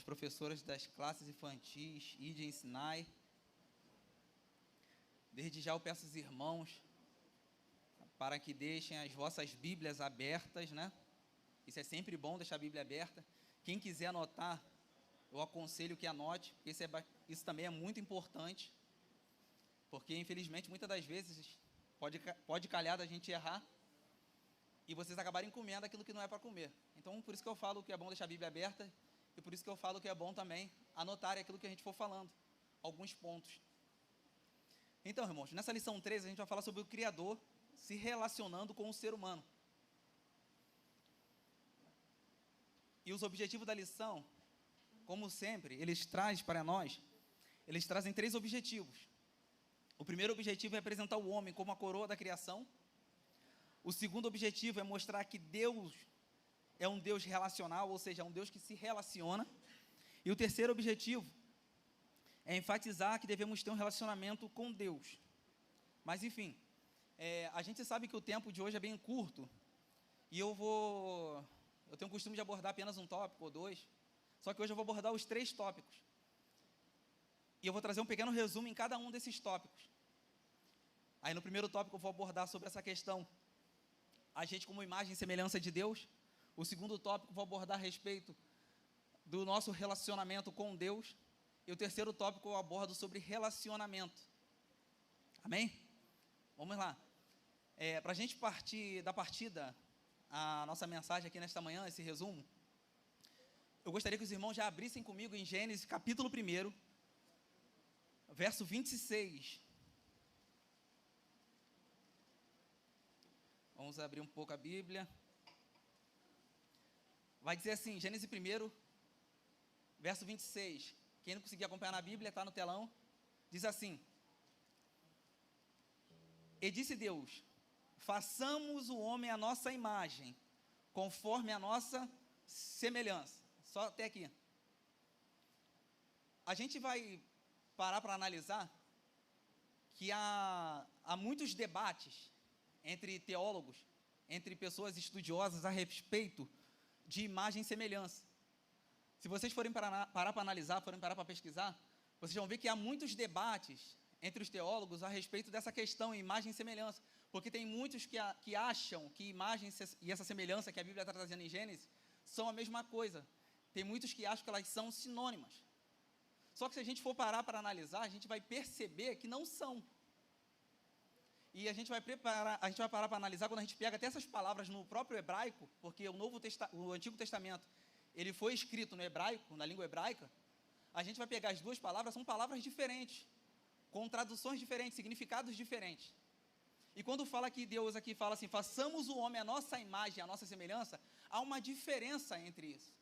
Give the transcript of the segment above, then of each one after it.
as professoras das classes infantis, ide ensinai. Desde já eu peço aos irmãos para que deixem as vossas Bíblias abertas, né? Isso é sempre bom, deixar a Bíblia aberta. Quem quiser anotar, eu aconselho que anote, porque isso também é muito importante, porque infelizmente muitas das vezes pode calhar da gente errar e vocês acabarem comendo aquilo que não é para comer. Então, por isso que eu falo que é bom deixar a Bíblia aberta e por isso que eu falo que é bom também anotar aquilo que a gente for falando, alguns pontos. Então, irmãos, nessa lição 13 a gente vai falar sobre o Criador se relacionando com o ser humano. E os objetivos da lição, como sempre, eles trazem 3 objetivos. O primeiro objetivo é apresentar o homem como a coroa da criação. O segundo objetivo é mostrar que Deus é um Deus relacional, ou seja, é um Deus que se relaciona. E o terceiro objetivo é enfatizar que devemos ter um relacionamento com Deus. Mas, enfim, a gente sabe que o tempo de hoje é bem curto, e eu tenho o costume de abordar apenas um tópico ou 2, só que hoje eu vou abordar os 3 tópicos. E eu vou trazer um pequeno resumo em cada um desses tópicos. Aí no primeiro tópico eu vou abordar sobre essa questão, a gente como imagem e semelhança de Deus. O segundo tópico eu vou abordar a respeito do nosso relacionamento com Deus. E o terceiro tópico eu abordo sobre relacionamento. Amém? Vamos lá. Para a gente dar partida à nossa mensagem aqui nesta manhã, esse resumo, eu gostaria que os irmãos já abrissem comigo em Gênesis, capítulo 1, verso 26. Vamos abrir um pouco a Bíblia. Vai dizer assim, Gênesis 1, verso 26. Quem não conseguir acompanhar na Bíblia, está no telão. Diz assim: E disse Deus, façamos o homem à nossa imagem, conforme a nossa semelhança. Só até aqui. A gente vai parar para analisar que há muitos debates entre teólogos, entre pessoas estudiosas a respeito de imagem e semelhança. Se vocês forem parar para analisar, forem parar para pesquisar, vocês vão ver que há muitos debates entre os teólogos a respeito dessa questão, imagem e semelhança, porque tem muitos que acham que imagem e essa semelhança que a Bíblia está trazendo em Gênesis são a mesma coisa. Tem muitos que acham que elas são sinônimas. Só que se a gente for parar para analisar, a gente vai perceber que não são. E a gente vai parar para analisar quando a gente pega até essas palavras no próprio hebraico, porque o Antigo Testamento, ele foi escrito no hebraico, na língua hebraica. A gente vai pegar as 2 palavras, são palavras diferentes, com traduções diferentes, significados diferentes. E quando fala que Deus aqui fala assim, façamos o homem à nossa imagem, à nossa semelhança, há uma diferença entre isso.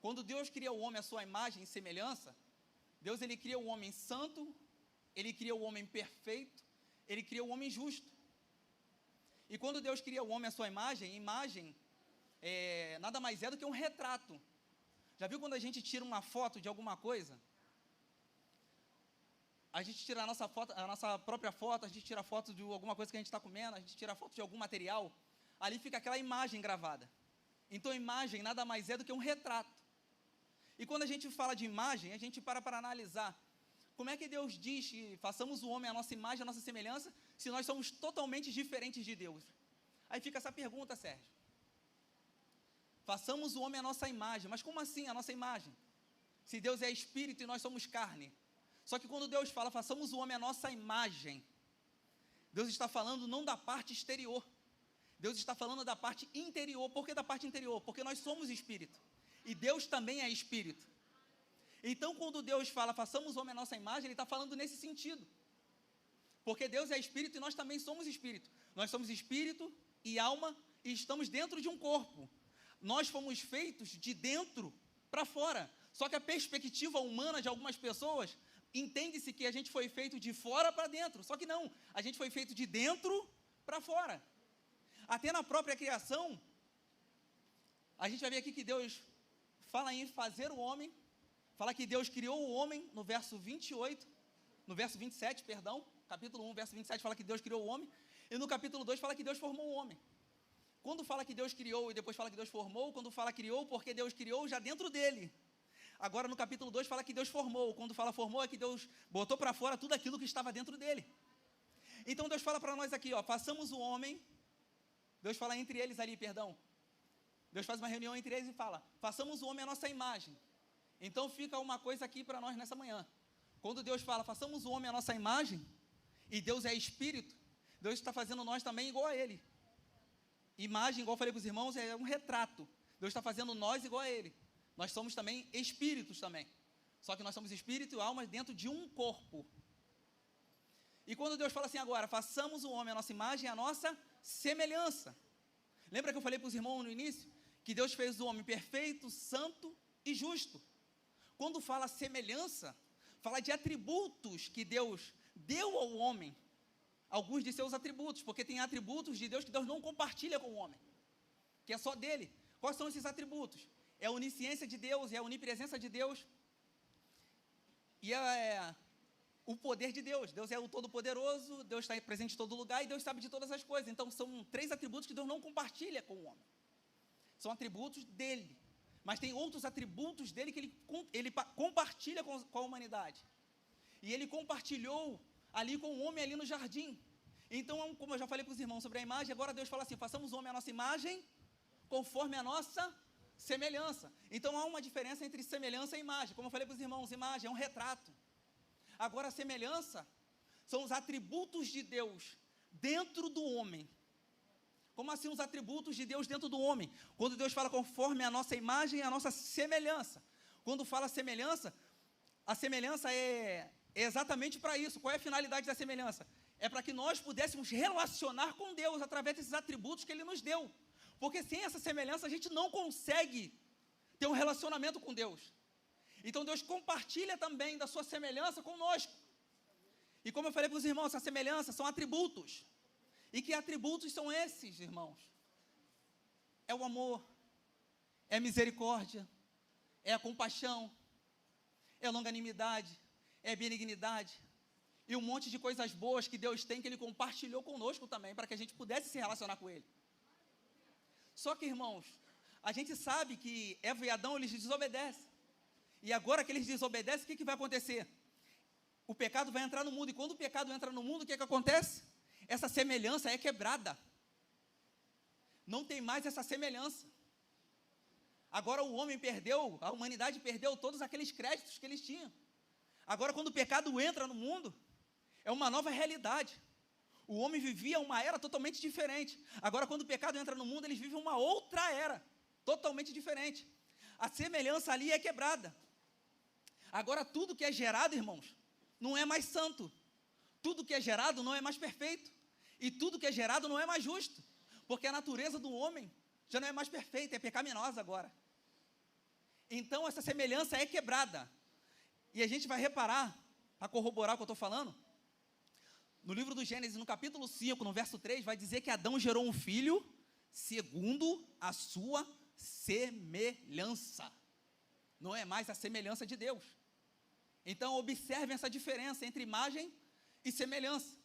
Quando Deus cria o homem à sua imagem e semelhança, Deus ele cria o homem santo, ele cria o homem perfeito, ele cria o homem justo. E quando Deus cria o homem à sua imagem nada mais é do que um retrato. Já viu quando a gente tira uma foto de alguma coisa? A gente tira a nossa própria foto, a gente tira foto de alguma coisa que a gente está comendo, a gente tira foto de algum material, ali fica aquela imagem gravada. Então, imagem nada mais é do que um retrato. E quando a gente fala de imagem, a gente para analisar como é que Deus diz que façamos o homem à nossa imagem, à nossa semelhança, se nós somos totalmente diferentes de Deus. Aí fica essa pergunta, Sérgio. Façamos o homem à nossa imagem, mas como assim a nossa imagem? Se Deus é espírito e nós somos carne. Só que quando Deus fala, façamos o homem à nossa imagem, Deus está falando não da parte exterior, Deus está falando da parte interior. Por que da parte interior? Porque nós somos espírito, e Deus também é espírito. Então quando Deus fala, façamos o homem à nossa imagem, Ele está falando nesse sentido, porque Deus é espírito e nós também somos espírito. Nós somos espírito e alma, e estamos dentro de um corpo. Nós fomos feitos de dentro para fora, só que a perspectiva humana de algumas pessoas, entende-se que a gente foi feito de fora para dentro, só que não, a gente foi feito de dentro para fora. Até na própria criação, a gente vai ver aqui que Deus fala em fazer o homem, fala que Deus criou o homem no verso 28, no verso 27, perdão, capítulo 1, verso 27 fala que Deus criou o homem, e no capítulo 2 fala que Deus formou o homem. Quando fala que Deus criou e depois fala que Deus formou, quando fala criou, porque Deus criou já dentro dele. Agora, no capítulo 2, fala que Deus formou. Quando fala formou, é que Deus botou para fora tudo aquilo que estava dentro dele. Então, Deus fala para nós aqui, ó, façamos o homem. Deus fala entre eles ali, perdão. Deus faz uma reunião entre eles e fala, façamos o homem à nossa imagem. Então, fica uma coisa aqui para nós nessa manhã. Quando Deus fala, façamos o homem à nossa imagem, e Deus é espírito, Deus está fazendo nós também igual a ele. Imagem, igual eu falei para os irmãos, é um retrato. Deus está fazendo nós igual a ele. Nós somos também espíritos também. Só que nós somos espírito e alma dentro de um corpo. E quando Deus fala assim agora, façamos o homem à nossa imagem, à nossa semelhança. Lembra que eu falei para os irmãos no início? Que Deus fez o homem perfeito, santo e justo. Quando fala semelhança, fala de atributos que Deus deu ao homem. Alguns de seus atributos, porque tem atributos de Deus que Deus não compartilha com o homem, que é só dele. Quais são esses atributos? É a onisciência de Deus, é a onipresença de Deus, e é o poder de Deus. Deus é o Todo-Poderoso, Deus está presente em todo lugar, e Deus sabe de todas as coisas. Então, são 3 atributos que Deus não compartilha com o homem. São atributos dele, mas tem outros atributos dele que ele compartilha com a humanidade. E ele compartilhou ali com o homem ali no jardim. Então, como eu já falei para os irmãos sobre a imagem, agora Deus fala assim, façamos o homem à nossa imagem, conforme a nossa semelhança. Então, há uma diferença entre semelhança e imagem. Como eu falei para os irmãos, imagem é um retrato. Agora, a semelhança são os atributos de Deus dentro do homem. Como assim os atributos de Deus dentro do homem? Quando Deus fala conforme a nossa imagem, a nossa semelhança. Quando fala semelhança, a semelhança é exatamente para isso. Qual é a finalidade da semelhança? É para que nós pudéssemos relacionar com Deus através desses atributos que Ele nos deu. Porque sem essa semelhança a gente não consegue ter um relacionamento com Deus. Então Deus compartilha também da sua semelhança conosco. E como eu falei para os irmãos, essa semelhança são atributos. E que atributos são esses, irmãos? É o amor, é a misericórdia, é a compaixão, é a longanimidade, é a benignidade, e um monte de coisas boas que Deus tem, que Ele compartilhou conosco também, para que a gente pudesse se relacionar com Ele. Só que, irmãos, a gente sabe que Eva e Adão, eles desobedecem. E agora que eles desobedecem, o que vai acontecer? O pecado vai entrar no mundo, e quando o pecado entra no mundo, o que acontece? Essa semelhança é quebrada. Não tem mais essa semelhança. Agora o homem perdeu, a humanidade perdeu todos aqueles créditos que eles tinham. Agora, quando o pecado entra no mundo, é uma nova realidade. O homem vivia uma era totalmente diferente. Agora, quando o pecado entra no mundo, eles vivem uma outra era, totalmente diferente. A semelhança ali é quebrada. Agora, tudo que é gerado, irmãos, não é mais santo. Tudo que é gerado não é mais perfeito. E tudo que é gerado não é mais justo. Porque a natureza do homem já não é mais perfeita, é pecaminosa agora. Então, essa semelhança é quebrada. E a gente vai reparar, para corroborar o que eu estou falando, no livro do Gênesis, no capítulo 5, no verso 3, vai dizer que Adão gerou um filho segundo a sua semelhança. Não é mais a semelhança de Deus. Então, observem essa diferença entre imagem e semelhança.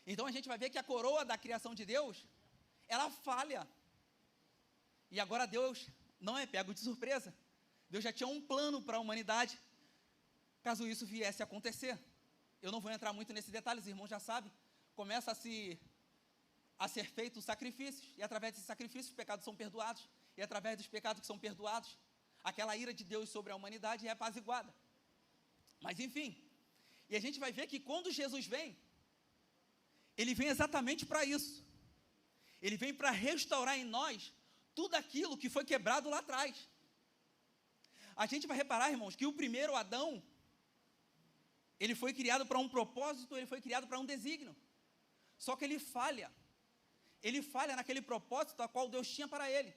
Então, a gente vai ver que a coroa da criação de Deus, ela falha. E agora Deus não é pego de surpresa. Deus já tinha um plano para a humanidade, caso isso viesse a acontecer. Eu não vou entrar muito nesses detalhes, os irmãos já sabem. Começa a ser feito sacrifícios, e através desses sacrifícios os pecados são perdoados, e através dos pecados que são perdoados, aquela ira de Deus sobre a humanidade é apaziguada. Mas enfim, e a gente vai ver que quando Jesus vem, Ele vem exatamente para isso. Ele vem para restaurar em nós tudo aquilo que foi quebrado lá atrás. A gente vai reparar, irmãos, que o primeiro Adão, ele foi criado para um propósito, ele foi criado para um desígnio. Só que ele falha. Ele falha naquele propósito a qual Deus tinha para ele.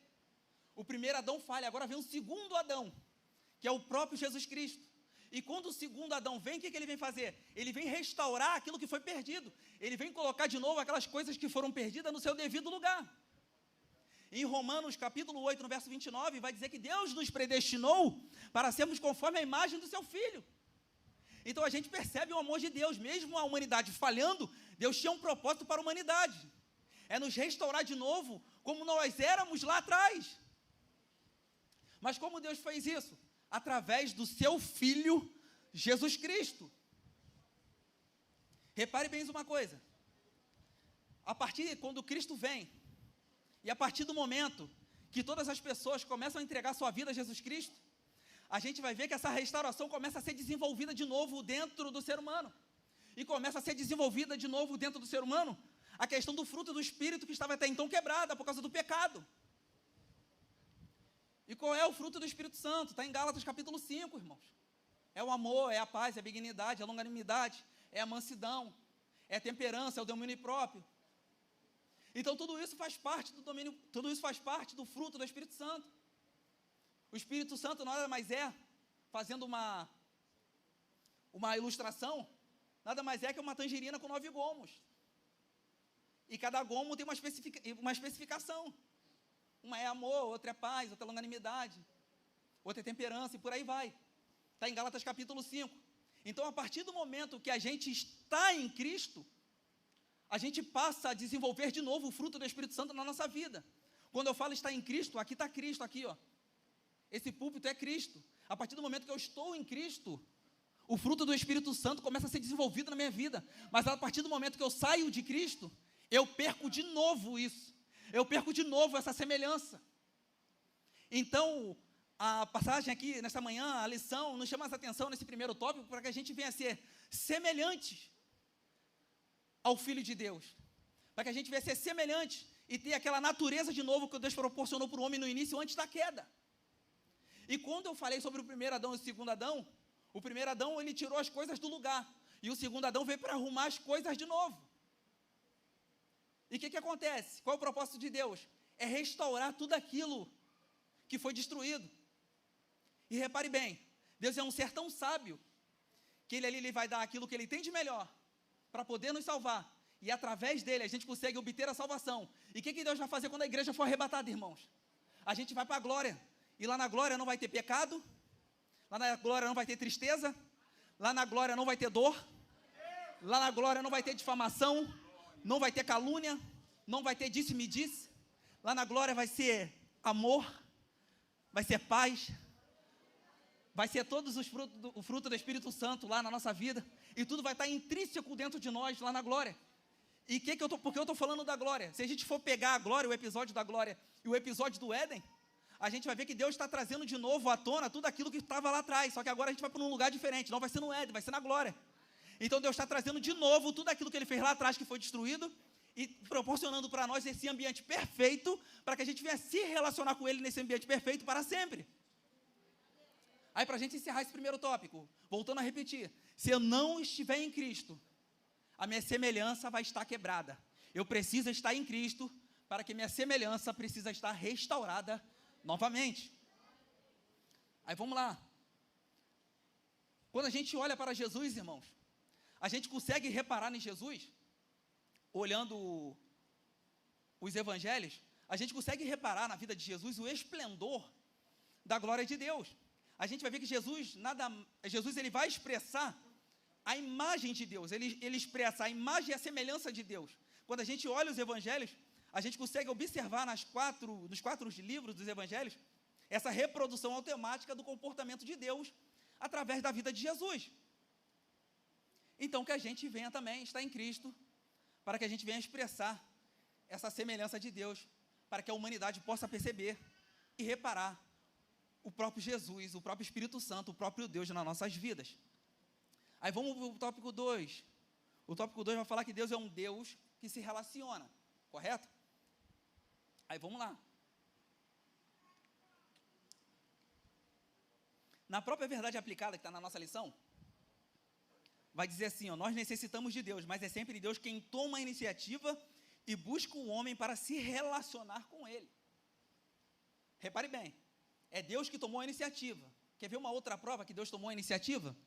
O primeiro Adão falha, agora vem o segundo Adão, que é o próprio Jesus Cristo. E quando o segundo Adão vem, o que ele vem fazer? Ele vem restaurar aquilo que foi perdido. Ele vem colocar de novo aquelas coisas que foram perdidas no seu devido lugar. Em Romanos capítulo 8, no verso 29, vai dizer que Deus nos predestinou para sermos conforme a imagem do seu Filho. Então a gente percebe o amor de Deus. Mesmo a humanidade falhando, Deus tinha um propósito para a humanidade. É nos restaurar de novo como nós éramos lá atrás. Mas como Deus fez isso? através do seu Filho, Jesus Cristo. Repare bem uma coisa. A partir quando Cristo vem, e a partir do momento que todas as pessoas começam a entregar sua vida a Jesus Cristo, a gente vai ver que essa restauração começa a ser desenvolvida de novo dentro do ser humano. E começa a ser desenvolvida de novo dentro do ser humano a questão do fruto do Espírito que estava até então quebrada por causa do pecado. E qual é o fruto do Espírito Santo? Está em Gálatas capítulo 5, irmãos. É o amor, é a paz, é a benignidade, é a longanimidade, é a mansidão, é a temperança, é o domínio próprio. Então tudo isso faz parte do domínio, tudo isso faz parte do fruto do Espírito Santo. O Espírito Santo nada mais é, fazendo uma ilustração, nada mais é que uma tangerina com 9 gomos. E cada gomo tem uma especificação. Uma é amor, outra é paz, outra é longanimidade, outra é temperança e por aí vai. Está em Gálatas capítulo 5. Então, a partir do momento que a gente está em Cristo, a gente passa a desenvolver de novo o fruto do Espírito Santo na nossa vida. Quando eu falo estar em Cristo, aqui está Cristo, aqui, ó. Esse púlpito é Cristo. A partir do momento que eu estou em Cristo, o fruto do Espírito Santo começa a ser desenvolvido na minha vida. Mas a partir do momento que eu saio de Cristo, eu perco de novo isso. Eu perco de novo essa semelhança. Então, a passagem aqui, nessa manhã, a lição, nos chama a atenção nesse primeiro tópico, para que a gente venha a ser semelhante ao Filho de Deus. Para que a gente venha a ser semelhante e ter aquela natureza de novo que Deus proporcionou para o homem no início, antes da queda. E quando eu falei sobre o primeiro Adão e o segundo Adão, o primeiro Adão, ele tirou as coisas do lugar. E o segundo Adão veio para arrumar as coisas de novo. E o que acontece? Qual é o propósito de Deus? É restaurar tudo aquilo que foi destruído. E repare bem, Deus é um ser tão sábio, que ele vai dar aquilo que Ele tem de melhor, para poder nos salvar. E através dele, a gente consegue obter a salvação. E o que Deus vai fazer quando a igreja for arrebatada, irmãos? A gente vai para a glória. E lá na glória não vai ter pecado, lá na glória não vai ter tristeza, lá na glória não vai ter dor, lá na glória não vai ter difamação, não vai ter calúnia, não vai ter disse-me-disse. Lá na glória vai ser amor, vai ser paz, vai ser todos os frutos, o fruto do Espírito Santo lá na nossa vida, e tudo vai estar intrínseco dentro de nós lá na glória. E por que eu estou falando da glória? Se a gente for pegar a glória, o episódio da glória e o episódio do Éden, a gente vai ver que Deus está trazendo de novo à tona tudo aquilo que estava lá atrás, só que agora a gente vai para um lugar diferente, não vai ser no Éden, vai ser na glória. Então Deus está trazendo de novo tudo aquilo que Ele fez lá atrás, que foi destruído, e proporcionando para nós esse ambiente perfeito, para que a gente venha se relacionar com Ele nesse ambiente perfeito para sempre. Aí, para a gente encerrar esse primeiro tópico, voltando a repetir, se eu não estiver em Cristo, a minha semelhança vai estar quebrada. Eu preciso estar em Cristo, para que minha semelhança precisa estar restaurada novamente. Aí vamos lá. Quando a gente olha para Jesus, irmãos, a gente consegue reparar em Jesus, olhando os evangelhos, a gente consegue reparar na vida de Jesus o esplendor da glória de Deus. A gente vai ver que Jesus ele vai expressar a imagem de Deus, ele expressa a imagem e a semelhança de Deus. Quando a gente olha os evangelhos, a gente consegue observar nos quatro livros dos evangelhos, essa reprodução automática do comportamento de Deus, através da vida de Jesus. Então, que a gente venha também estar em Cristo, para que a gente venha expressar essa semelhança de Deus, para que a humanidade possa perceber e reparar o próprio Jesus, o próprio Espírito Santo, o próprio Deus nas nossas vidas. Aí vamos para o tópico 2. O tópico 2 vai falar que Deus é um Deus que se relaciona, correto? Aí vamos lá. Na própria verdade aplicada que está na nossa lição, vai dizer assim, ó, nós necessitamos de Deus, mas é sempre Deus quem toma a iniciativa e busca o homem para se relacionar com Ele. Repare bem, é Deus que tomou a iniciativa. Quer ver uma outra prova que Deus tomou a iniciativa?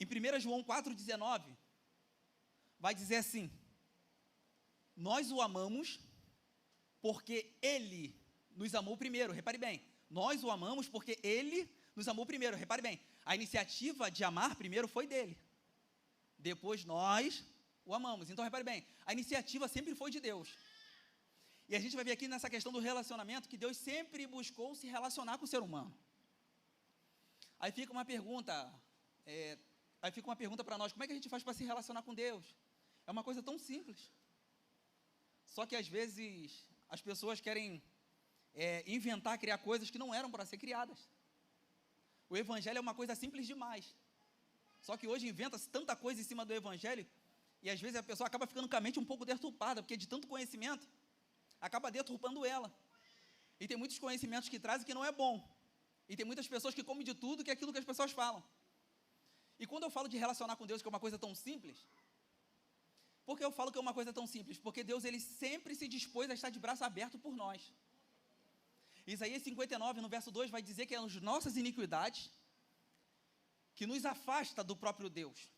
Em 1 João 4,19, vai dizer assim, nós o amamos porque Ele nos amou primeiro. Repare bem, nós o amamos porque Ele nos amou primeiro. Repare bem, a iniciativa de amar primeiro foi dele. Depois nós o amamos. Então, repare bem, a iniciativa sempre foi de Deus. E a gente vai ver aqui nessa questão do relacionamento, que Deus sempre buscou se relacionar com o ser humano. Aí fica uma pergunta, para nós, como é que a gente faz para se relacionar com Deus? É uma coisa tão simples. Só que às vezes as pessoas querem inventar, criar coisas que não eram para ser criadas. O Evangelho é uma coisa simples demais. Só que hoje inventa-se tanta coisa em cima do Evangelho, e às vezes a pessoa acaba ficando com a mente um pouco deturpada, porque de tanto conhecimento, acaba deturpando ela. E tem muitos conhecimentos que trazem que não é bom. E tem muitas pessoas que comem de tudo que é aquilo que as pessoas falam. E quando eu falo de relacionar com Deus, que é uma coisa tão simples, por que eu falo que é uma coisa tão simples? Porque Deus, ele sempre se dispôs a estar de braço aberto por nós. Isaías 59, no verso 2, vai dizer que é as nossas iniquidades que nos afasta do próprio Deus.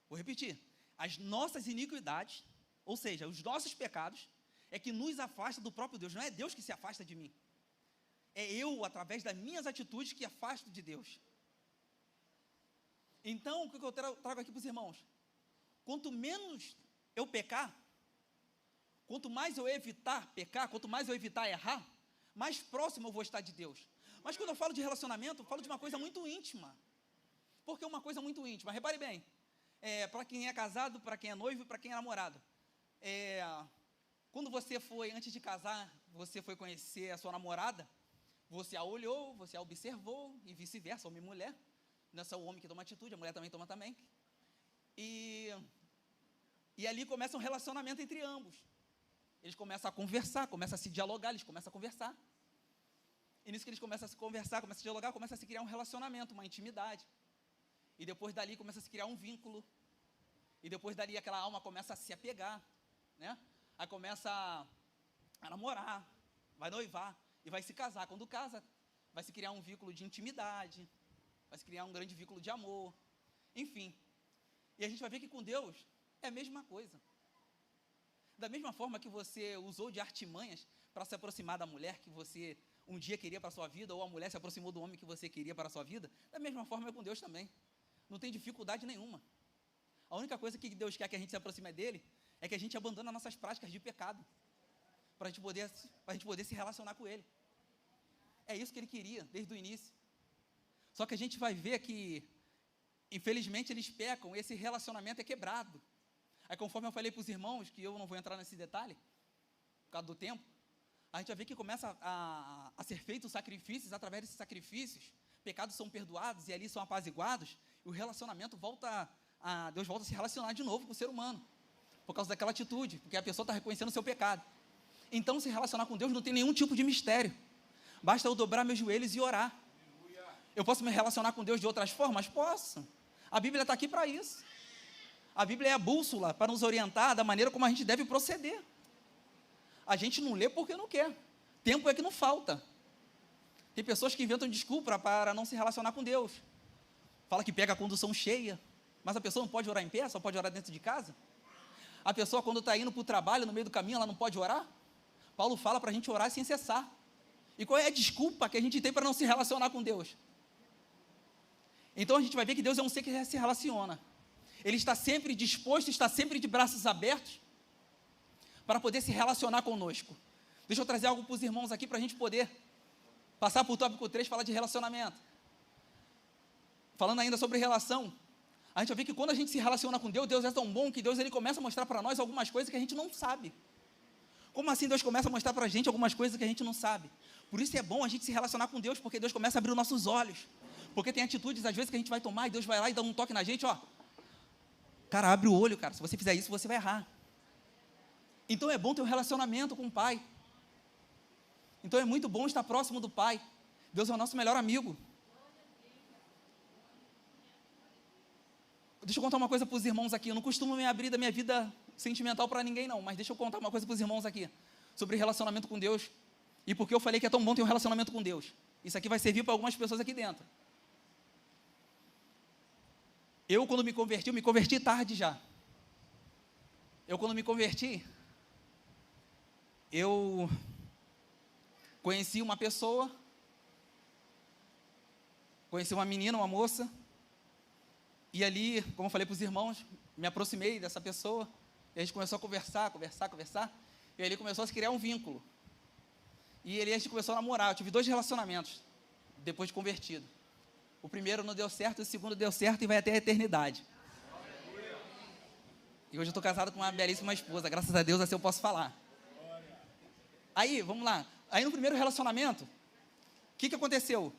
Vou repetir. As nossas iniquidades, ou seja, os nossos pecados, é que nos afasta do próprio Deus. Não é Deus que se afasta de mim. É eu, através das minhas atitudes, que afasto de Deus. Então, o que eu trago aqui para os irmãos? Quanto menos eu pecar, quanto mais eu evitar pecar, quanto mais eu evitar errar, mais próximo eu vou estar de Deus. Mas quando eu falo de relacionamento, eu falo de uma coisa muito íntima. Por que uma coisa muito íntima? Repare bem, para quem é casado, para quem é noivo e para quem é namorado. Quando você foi, antes de casar, você foi conhecer a sua namorada, você a olhou, você a observou, e vice-versa, homem e mulher. Não é só o homem que toma atitude, a mulher também toma também. E ali começa um relacionamento entre ambos. Eles começam a conversar, começam a se dialogar, eles começam a conversar. E nisso que eles começam a se conversar, começam a se dialogar, começa a se criar um relacionamento, uma intimidade. E depois dali começa a se criar um vínculo. E depois dali aquela alma começa a se apegar, né? Aí começa a namorar, vai noivar e vai se casar. Quando casa, vai se criar um vínculo de intimidade, vai se criar um grande vínculo de amor, enfim. E a gente vai ver que com Deus é a mesma coisa. Da mesma forma que você usou de artimanhas para se aproximar da mulher que você um dia queria para a sua vida, ou a mulher se aproximou do homem que você queria para a sua vida, da mesma forma é com Deus também. Não tem dificuldade nenhuma. A única coisa que Deus quer que a gente se aproxime dele é que a gente abandone as nossas práticas de pecado, para a gente poder se relacionar com ele. É isso que ele queria desde o início. Só que a gente vai ver que, infelizmente, eles pecam, esse relacionamento é quebrado. Aí, conforme eu falei para os irmãos, que eu não vou entrar nesse detalhe, por causa do tempo, a gente vai ver que começa a ser feitos sacrifícios, através desses sacrifícios, pecados são perdoados e ali são apaziguados, e o relacionamento Deus volta a se relacionar de novo com o ser humano, por causa daquela atitude, porque a pessoa está reconhecendo o seu pecado. Então, se relacionar com Deus não tem nenhum tipo de mistério, basta eu dobrar meus joelhos e orar. Eu posso me relacionar com Deus de outras formas? Posso. A Bíblia está aqui para isso. A Bíblia é a bússola para nos orientar da maneira como a gente deve proceder. A gente não lê porque não quer. Tempo é que não falta. Tem pessoas que inventam desculpa para não se relacionar com Deus. Fala que pega a condução cheia, mas a pessoa não pode orar em pé, só pode orar dentro de casa. A pessoa, quando está indo para o trabalho, no meio do caminho, ela não pode orar. Paulo fala para a gente orar sem cessar. E qual é a desculpa que a gente tem para não se relacionar com Deus? Então a gente vai ver que Deus é um ser que se relaciona. Ele está sempre disposto, está sempre de braços abertos para poder se relacionar conosco. Deixa eu trazer algo para os irmãos aqui para a gente poder passar para o tópico 3, falar de relacionamento. Falando ainda sobre relação, a gente vai ver que quando a gente se relaciona com Deus, Deus é tão bom que Deus ele começa a mostrar para nós algumas coisas que a gente não sabe. Como assim Deus começa a mostrar para a gente algumas coisas que a gente não sabe? Por isso é bom a gente se relacionar com Deus, porque Deus começa a abrir os nossos olhos. Porque tem atitudes, às vezes, que a gente vai tomar e Deus vai lá e dá um toque na gente, ó. Cara, abre o olho, cara. Se você fizer isso, você vai errar. Então é bom ter um relacionamento com o Pai. Então é muito bom estar próximo do Pai. Deus é o nosso melhor amigo. Deixa eu contar uma coisa para os irmãos aqui. Eu não costumo me abrir da minha vida sentimental para ninguém, não. Mas deixa eu contar uma coisa para os irmãos aqui. Sobre relacionamento com Deus. E por que eu falei que é tão bom ter um relacionamento com Deus. Isso aqui vai servir para algumas pessoas aqui dentro. Eu, quando me converti tarde já. Quando me converti, eu conheci uma pessoa, conheci uma menina, uma moça, e ali, como eu falei para os irmãos, me aproximei dessa pessoa, e a gente começou a conversar, e ali começou a se criar um vínculo. E ali a gente começou a namorar. Eu tive 2 relacionamentos, depois de convertido. O primeiro não deu certo, o segundo deu certo e vai até a eternidade. E hoje eu estou casado com uma belíssima esposa, graças a Deus, assim eu posso falar. Aí, vamos lá. Aí no primeiro relacionamento, o que aconteceu?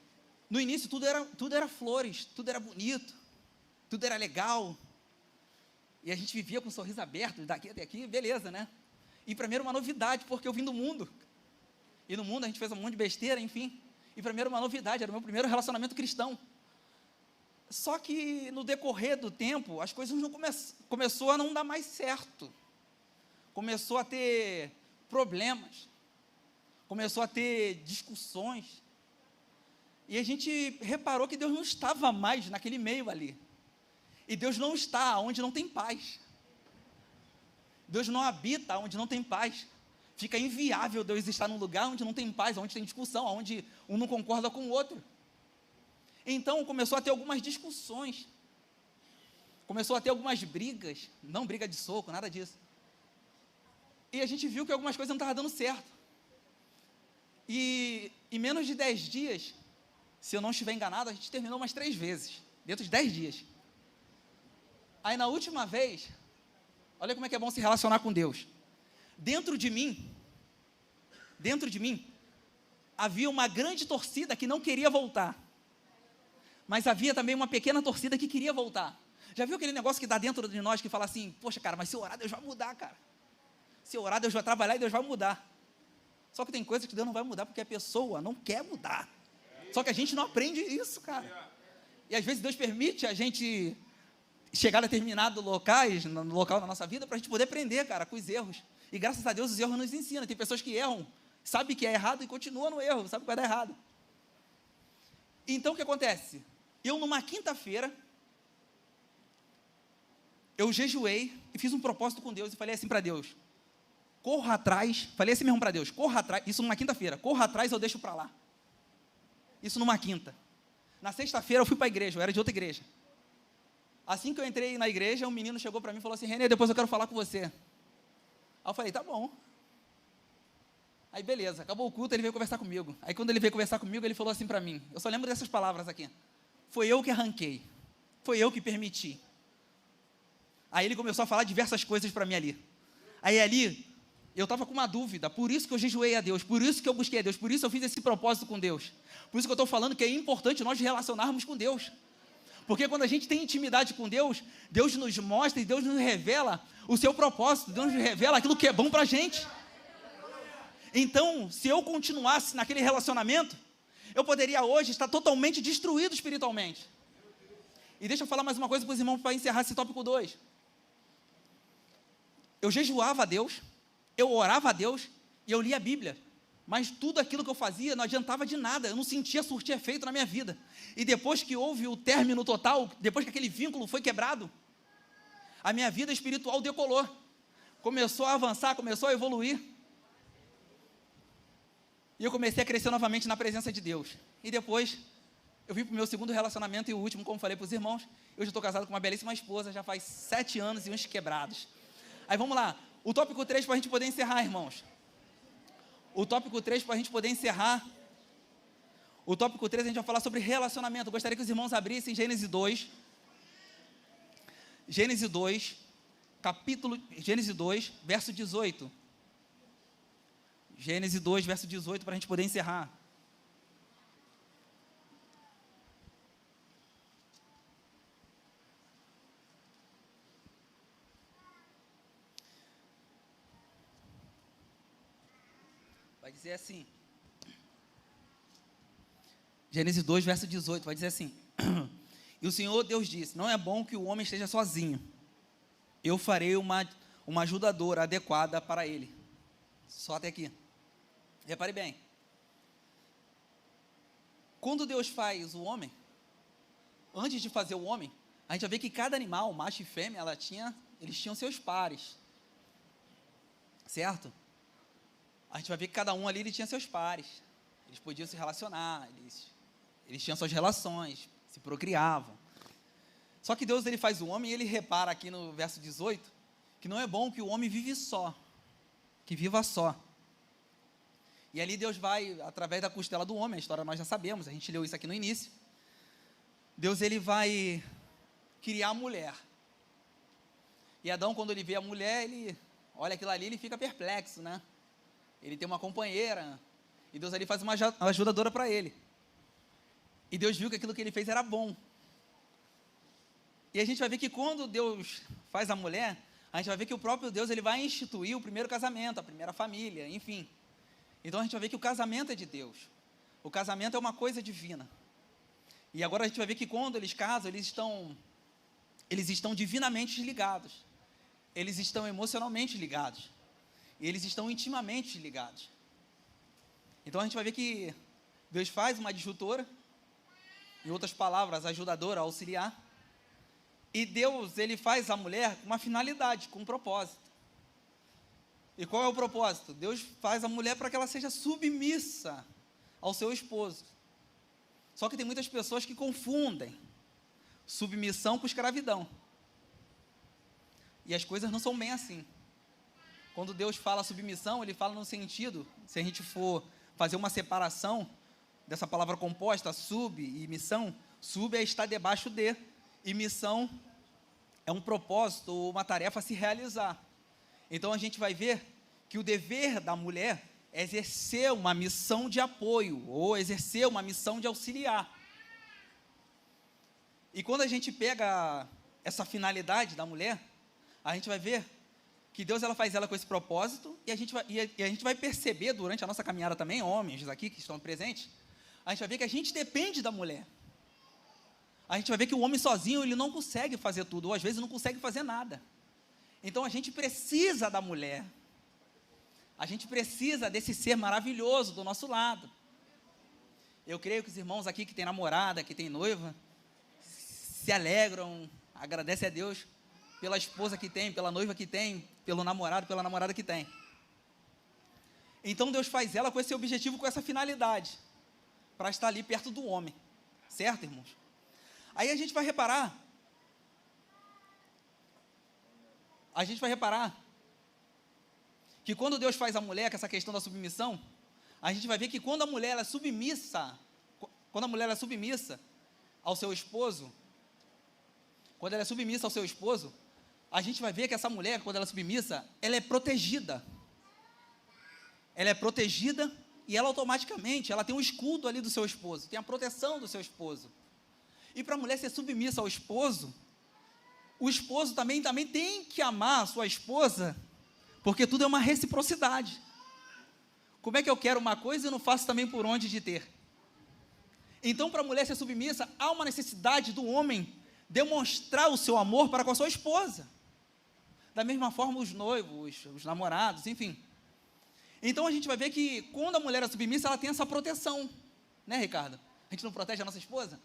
No início tudo era flores, tudo era bonito, tudo era legal. E a gente vivia com um sorriso aberto, daqui até aqui, beleza, né? E para mim era uma novidade, porque eu vim do mundo. E no mundo a gente fez um monte de besteira, enfim. E para mim era uma novidade, era o meu primeiro relacionamento cristão. Só que no decorrer do tempo, as coisas não começou a não dar mais certo. Começou a ter problemas. Começou a ter discussões. E a gente reparou que Deus não estava mais naquele meio ali. E Deus não está onde não tem paz. Deus não habita onde não tem paz. Fica inviável Deus estar num lugar onde não tem paz, onde tem discussão, onde um não concorda com o outro. Então começou a ter algumas discussões. Começou a ter algumas brigas. Não briga de soco, nada disso. E a gente viu que algumas coisas não estavam dando certo. E em menos de 10 dias, se eu não estiver enganado, a gente terminou umas 3 vezes, dentro de 10 dias. Aí na última vez, olha como é que é bom se relacionar com Deus. Dentro de mim, havia uma grande torcida que não queria voltar. Mas havia também uma pequena torcida que queria voltar. Já viu aquele negócio que dá dentro de nós, que fala assim, poxa cara, mas se eu orar, Deus vai mudar, cara. Se eu orar, Deus vai trabalhar e Deus vai mudar. Só que tem coisas que Deus não vai mudar, porque a pessoa não quer mudar. Só que a gente não aprende isso, cara. E às vezes Deus permite a gente chegar a determinados locais, no local da nossa vida, para a gente poder aprender, cara, com os erros. E graças a Deus os erros nos ensinam. Tem pessoas que erram, sabem que é errado e continuam no erro, sabem que vai dar errado. Então o que acontece? Eu numa quinta-feira, eu jejuei e fiz um propósito com Deus e falei assim para Deus, corra atrás, falei assim mesmo para Deus, corra atrás, isso numa quinta-feira, corra atrás eu deixo para lá. Isso numa quinta. Na sexta-feira eu fui para a igreja, eu era de outra igreja. Assim que eu entrei na igreja, um menino chegou para mim e falou assim, Renê, depois eu quero falar com você. Aí eu falei, tá bom. Aí beleza, acabou o culto, ele veio conversar comigo. Aí quando ele veio conversar comigo, ele falou assim para mim, eu só lembro dessas palavras aqui, foi eu que arranquei, foi eu que permiti. Aí ele começou a falar diversas coisas para mim ali. Aí ali, eu estava com uma dúvida, por isso que eu jejuei a Deus, por isso que eu busquei a Deus, por isso eu fiz esse propósito com Deus. Por isso que eu estou falando que é importante nós relacionarmos com Deus. Porque quando a gente tem intimidade com Deus, Deus nos mostra e Deus nos revela o seu propósito, Deus nos revela aquilo que é bom para a gente. Então, se eu continuasse naquele relacionamento, eu poderia hoje estar totalmente destruído espiritualmente. E deixa eu falar mais uma coisa para os irmãos para encerrar esse tópico 2. Eu jejuava a Deus, eu orava a Deus e eu lia a Bíblia. Mas tudo aquilo que eu fazia não adiantava de nada, eu não sentia surtir efeito na minha vida. E depois que houve o término total, depois que aquele vínculo foi quebrado, a minha vida espiritual decolou. Começou a avançar, começou a evoluir. E eu comecei a crescer novamente na presença de Deus. E depois, eu vim para o meu segundo relacionamento e o último, como falei para os irmãos, eu já estou casado com uma belíssima esposa, já faz 7 anos e uns quebrados. Aí vamos lá, o tópico 3 para a gente poder encerrar, irmãos. O tópico 3 para a gente poder encerrar. O tópico 3 a gente vai falar sobre relacionamento. Eu gostaria que os irmãos abrissem Gênesis 2. Gênesis 2, Gênesis 2, verso 18. Gênesis 2, verso 18, para a gente poder encerrar. Vai dizer assim. Gênesis 2, verso 18, vai dizer assim. E o Senhor Deus disse, não é bom que o homem esteja sozinho. Eu farei uma ajudadora adequada para ele. Só até aqui. Repare bem. Quando Deus faz o homem, antes de fazer o homem, a gente vai ver que cada animal, macho e fêmea, eles tinham seus pares. Certo? A gente vai ver que cada um ali ele tinha seus pares. Eles podiam se relacionar, eles tinham suas relações, se procriavam. Só que Deus ele faz o homem e ele repara aqui no verso 18, que não é bom que o homem viva só. E ali Deus vai, através da costela do homem, a história nós já sabemos, a gente leu isso aqui no início, Deus ele vai criar a mulher. E Adão, quando ele vê a mulher, ele olha aquilo ali, ele fica perplexo, né? Ele tem uma companheira, e Deus ali faz uma ajudadora para ele. E Deus viu que aquilo que ele fez era bom. E a gente vai ver que quando Deus faz a mulher, a gente vai ver que o próprio Deus ele vai instituir o primeiro casamento, a primeira família, enfim. Então a gente vai ver que o casamento é de Deus. O casamento é uma coisa divina. E agora a gente vai ver que quando eles casam, eles estão divinamente ligados. Eles estão emocionalmente ligados. E eles estão intimamente ligados. Então a gente vai ver que Deus faz uma adjutora, em outras palavras, ajudadora, auxiliar. E Deus, ele faz a mulher com uma finalidade, com um propósito. E qual é o propósito? Deus faz a mulher para que ela seja submissa ao seu esposo. Só que tem muitas pessoas que confundem submissão com escravidão. E as coisas não são bem assim. Quando Deus fala submissão, ele fala no sentido, se a gente for fazer uma separação dessa palavra composta, sub e missão, sub é estar debaixo de, e missão é um propósito ou uma tarefa a se realizar. Então a gente vai ver que o dever da mulher é exercer uma missão de apoio, ou exercer uma missão de auxiliar. E quando a gente pega essa finalidade da mulher, a gente vai ver que Deus ela faz ela com esse propósito, e a gente vai perceber durante a nossa caminhada também, homens aqui que estão presentes, a gente vai ver que a gente depende da mulher. A gente vai ver que o homem sozinho, ele não consegue fazer tudo, ou às vezes não consegue fazer nada. Então a gente precisa da mulher. A gente precisa desse ser maravilhoso do nosso lado. Eu creio que os irmãos aqui que têm namorada, que têm noiva, se alegram, agradecem a Deus pela esposa que tem, pela noiva que tem, pelo namorado, pela namorada que tem. Então Deus faz ela com esse objetivo, com essa finalidade, para estar ali perto do homem. Certo, irmãos? Aí a gente vai reparar que quando Deus faz a mulher com essa questão da submissão, a gente vai ver que quando a mulher ela é submissa ao seu esposo, a gente vai ver que essa mulher, quando ela é submissa, ela é protegida. Ela é protegida e ela automaticamente, ela tem um escudo ali do seu esposo, tem a proteção do seu esposo. E para a mulher ser submissa ao esposo, o esposo também tem que amar a sua esposa, porque tudo é uma reciprocidade. Como é que eu quero uma coisa e não faço também por onde de ter? Então, para a mulher ser submissa, há uma necessidade do homem demonstrar o seu amor para com a sua esposa. Da mesma forma, os noivos, os namorados, enfim. Então, a gente vai ver que quando a mulher é submissa, ela tem essa proteção. Né, Ricardo? A gente não protege a nossa esposa?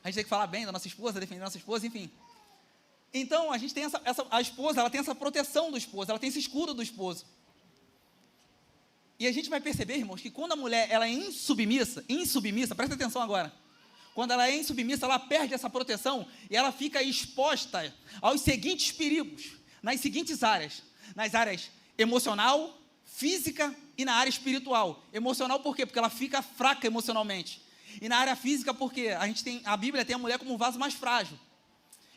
A gente tem que falar bem da nossa esposa, defender a nossa esposa, enfim. Então, a gente tem a esposa, ela tem essa proteção do esposo, ela tem esse escudo do esposo. E a gente vai perceber, irmãos, que quando a mulher ela é insubmissa, presta atenção agora. Quando ela é insubmissa, ela perde essa proteção e ela fica exposta aos seguintes perigos, nas seguintes áreas. Nas áreas emocional, física e na área espiritual. Emocional por quê? Porque ela fica fraca emocionalmente. E na área física, porque a Bíblia tem a mulher como um vaso mais frágil.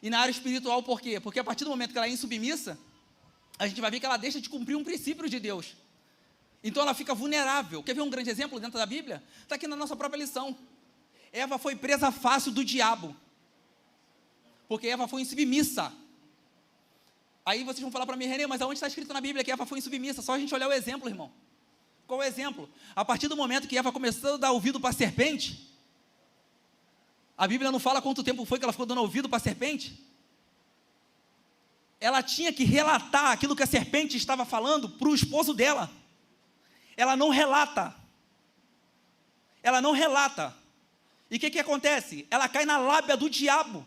E na área espiritual, por quê? Porque a partir do momento que ela é insubmissa, a gente vai ver que ela deixa de cumprir um princípio de Deus. Então ela fica vulnerável. Quer ver um grande exemplo dentro da Bíblia? Está aqui na nossa própria lição. Eva foi presa fácil do diabo. Porque Eva foi insubmissa. Aí vocês vão falar para mim, Renê, mas aonde está escrito na Bíblia que Eva foi insubmissa? Só a gente olhar o exemplo, irmão. Qual é o exemplo? A partir do momento que Eva começou a dar ouvido para a serpente, a Bíblia não fala quanto tempo foi que ela ficou dando ouvido para a serpente. Ela tinha que relatar aquilo que a serpente estava falando para o esposo dela. Ela não relata. E o que acontece? Ela cai na lábia do diabo.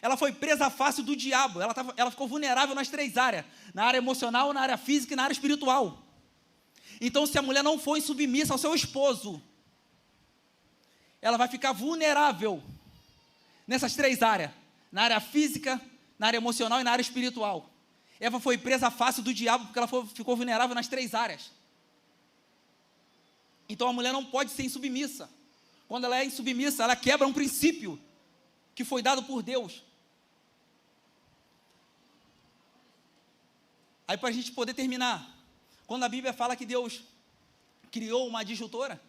Ela foi presa fácil do diabo. Ela ficou vulnerável nas três áreas. Na área emocional, na área física e na área espiritual. Então, se a mulher não for submissa ao seu esposo, ela vai ficar vulnerável nessas três áreas. Na área física, na área emocional e na área espiritual. Eva foi presa fácil do diabo porque ela ficou vulnerável nas três áreas. Então a mulher não pode ser insubmissa. Quando ela é insubmissa, ela quebra um princípio que foi dado por Deus. Aí, para a gente poder terminar, quando a Bíblia fala que Deus criou uma adjutora,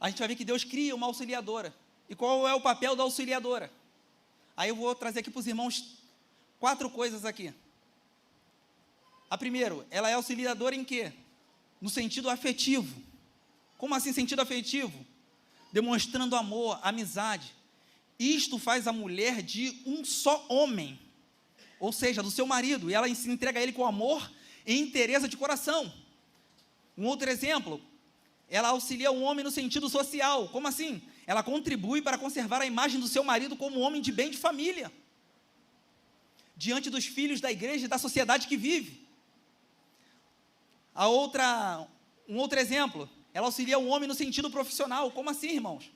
a gente vai ver que Deus cria uma auxiliadora. E qual é o papel da auxiliadora? Aí eu vou trazer aqui para os irmãos 4 coisas aqui. A primeira, ela é auxiliadora em quê? No sentido afetivo. Como assim sentido afetivo? Demonstrando amor, amizade. Isto faz a mulher de um só homem, ou seja, do seu marido, e ela se entrega a ele com amor e inteireza de coração. Um outro exemplo, ela auxilia o homem no sentido social. Como assim? Ela contribui para conservar a imagem do seu marido como um homem de bem de família, diante dos filhos da igreja e da sociedade que vive. Um outro exemplo, ela auxilia o homem no sentido profissional. Como assim, irmãos?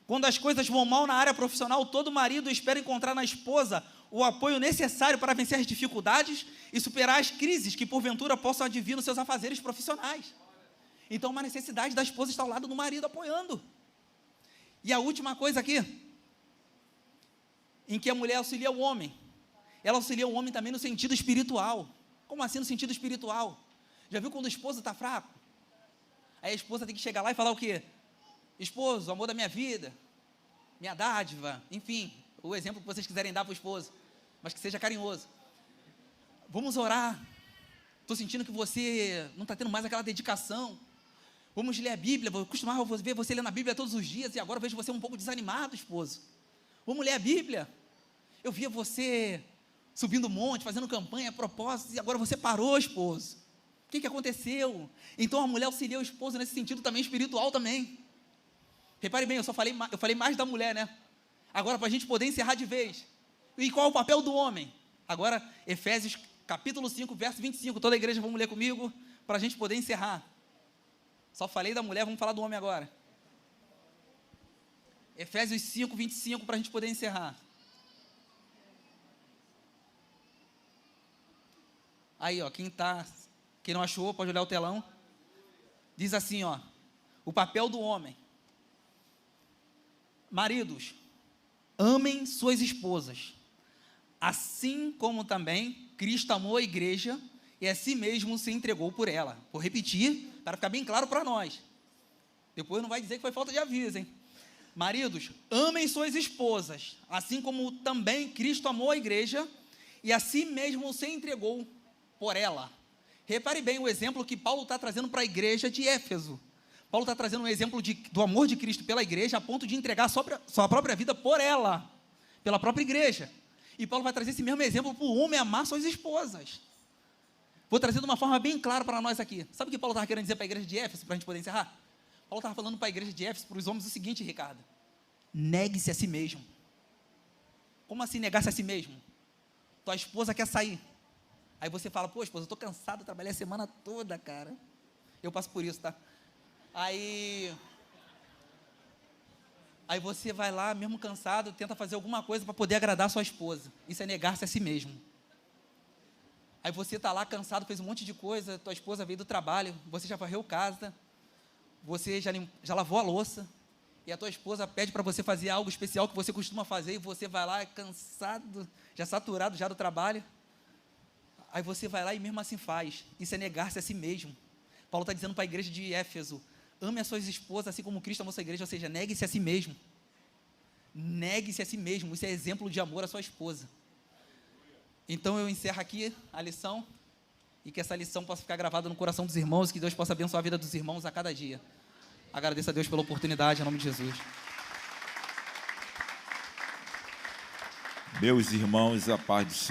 Quando as coisas vão mal na área profissional, todo marido espera encontrar na esposa o apoio necessário para vencer as dificuldades e superar as crises que porventura possam advir nos seus afazeres profissionais. Então, uma necessidade da esposa estar ao lado do marido apoiando. E a última coisa aqui, em que a mulher auxilia o homem, ela auxilia o homem também no sentido espiritual. Como assim no sentido espiritual? Já viu quando o esposo está fraco? Aí a esposa tem que chegar lá e falar o quê? Esposo, amor da minha vida, minha dádiva, enfim, o exemplo que vocês quiserem dar para o esposo, mas que seja carinhoso. Vamos orar. Estou sentindo que você não está tendo mais aquela dedicação. Vamos ler a Bíblia. Eu costumava ver você lendo a Bíblia todos os dias e agora eu vejo você um pouco desanimado, esposo. Vamos ler a Bíblia. Eu via você subindo o monte, fazendo campanha a propósito, e agora você parou, esposo. O que aconteceu? Então a mulher auxilia o esposo nesse sentido também espiritual também. Repare bem, eu falei mais da mulher, né? Agora, para a gente poder encerrar de vez. E qual é o papel do homem? Agora, Efésios capítulo 5, verso 25. Toda a igreja, vamos ler comigo, para a gente poder encerrar. Só falei da mulher, vamos falar do homem agora. Efésios 5, 25, para a gente poder encerrar. Aí, ó, quem não achou, pode olhar o telão. Diz assim, ó, o papel do homem. Maridos, amem suas esposas, assim como também Cristo amou a igreja e a si mesmo se entregou por ela. Vou repetir, para ficar bem claro para nós. Depois não vai dizer que foi falta de aviso, hein? Maridos, amem suas esposas, assim como também Cristo amou a igreja e a si mesmo se entregou por ela. Repare bem o exemplo que Paulo está trazendo para a igreja de Éfeso. Paulo está trazendo um exemplo do amor de Cristo pela igreja a ponto de entregar sua própria vida por ela, pela própria igreja. E Paulo vai trazer esse mesmo exemplo para o homem amar suas esposas. Vou trazer de uma forma bem clara para nós aqui. Sabe o que Paulo estava querendo dizer para a igreja de Éfeso, para a gente poder encerrar? Paulo estava falando para a igreja de Éfeso, para os homens, o seguinte, Ricardo: negue-se a si mesmo. Como assim negar-se a si mesmo? Tua esposa quer sair. Aí você fala, pô, esposa, eu estou cansado, trabalhei a semana toda, cara. Eu passo por isso, tá? Aí você vai lá, mesmo cansado, tenta fazer alguma coisa para poder agradar a sua esposa. Isso é negar-se a si mesmo. Aí você está lá cansado, fez um monte de coisa, tua esposa veio do trabalho, você já varreu casa, você já lavou a louça, e a tua esposa pede para você fazer algo especial que você costuma fazer, e você vai lá cansado, já saturado já do trabalho. Aí você vai lá e mesmo assim faz. Isso é negar-se a si mesmo. Paulo está dizendo para a igreja de Éfeso: ame as suas esposas assim como Cristo amou a sua igreja, ou seja, negue-se a si mesmo. Negue-se a si mesmo. Isso é exemplo de amor à sua esposa. Então eu encerro aqui a lição, e que essa lição possa ficar gravada no coração dos irmãos, que Deus possa abençoar a vida dos irmãos a cada dia. Agradeço a Deus pela oportunidade, em nome de Jesus. Meus irmãos, a paz do Senhor.